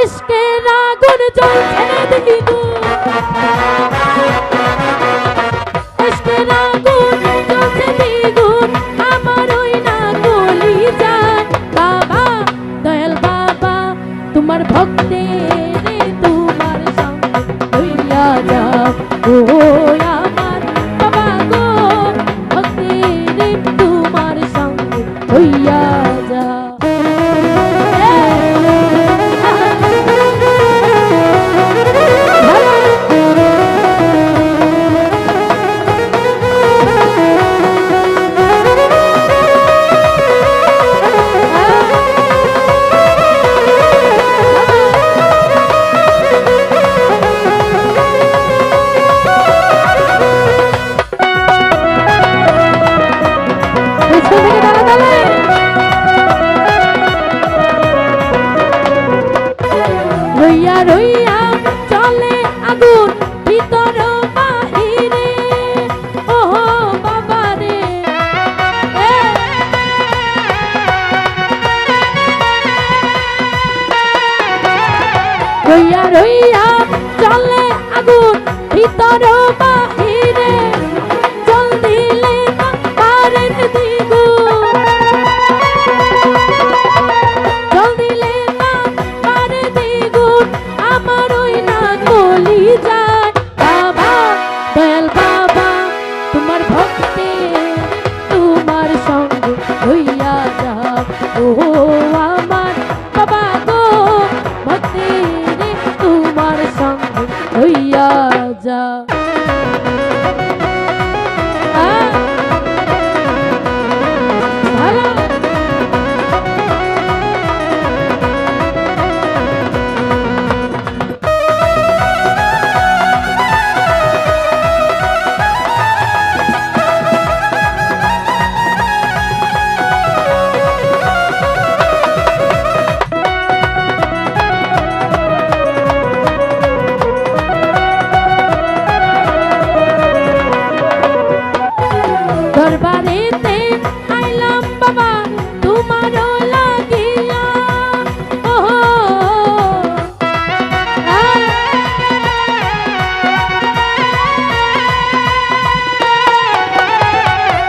ইশকের আগুন জ্বলছে দ্বিগুণ, ইশকের আগুন জ্বলছে দ্বিগুণ, আমার ওই না কলিজায়। বাবা দয়াল বাবা তোমার ভক্তের তোমার সঙ্গে হইয়া যাও, ও আমার বাবা গো ভক্তের তোমার সঙ্গে হইয়া যাও। রইয়া রইয়া চলে আগুন ভিতর বাহিরে, ওহো বাবা রে। রইয়া রইয়া চলে আগুন ভিতর বাহিরে, জল দিলে পারের দ্বিগুণ, জল দিলে পারের দ্বিগুণ, আমার ওই না কলিজায়। বাবা দয়াল বাবা তোমার ভক্তের তোমার সঙ্গে হইয়া যাও, ও আমার বাবা গো ভক্তের তোমার সঙ্গে হইয়া যাও। দরবারেতে আইলাম বাবা তোমারও লাগিয়া, ওহো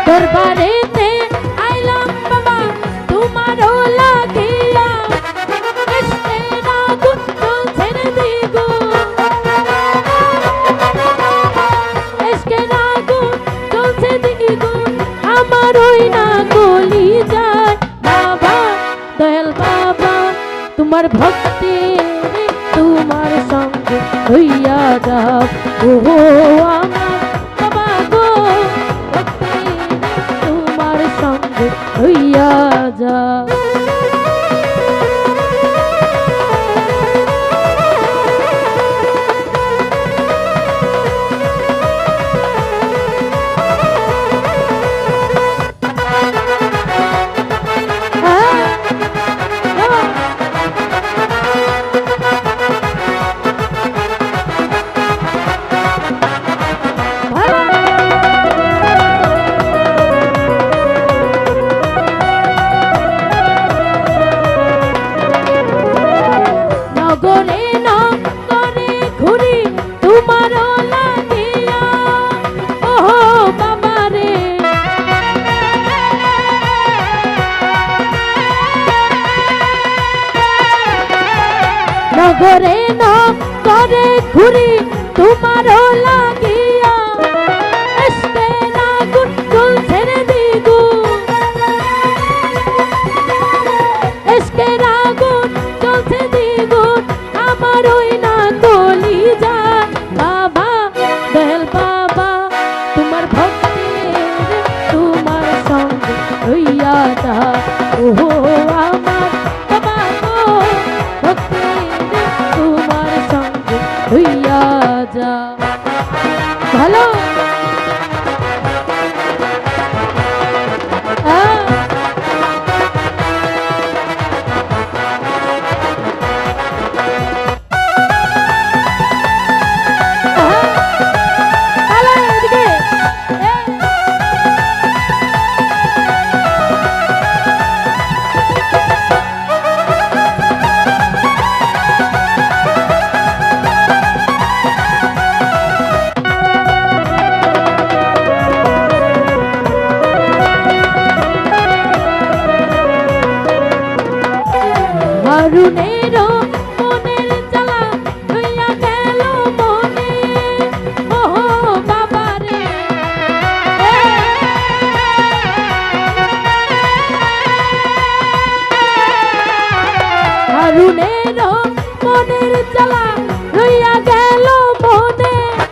দরবারেতে আইলাম বাবা তোমারও লাগিয়া, ইশকের আগুন জ্বলছে দ্বিগুণ, ইশকের আগুন জ্বলছে দ্বিগুণ, আমার ওই না কলিজায়। বাবা দয়াল বাবা তোমার ভক্তের তোমার সঙ্গে হইয়া যাও, ও আমার বাবা গো ভক্তের তোমার সঙ্গে হইয়া যাও। নগরে নগরে ঘুরি তোমারও লাগিয়া, ওহো বাবা রে। নগরে নগরে ঘুরি তোমারও লাগিয়া, ইশকের আগুন জ্বলছে দ্বিগুণ, ইশকের আগুন জ্বলছে দ্বিগুণ, আমার ওই না কলিজায়। বাবা দয়াল বাবা তোমার ভক্তের তোমার সঙ্গে হইয়া যাও, ও আমার বাবা গো ভক্তের তোমার সঙ্গে হইয়া যাও। হারুনেরও মনের জ্বালা হইয়া গেল মনে ও বাবা রে হারুনেরও মনের জ্বালা হইয়া গেল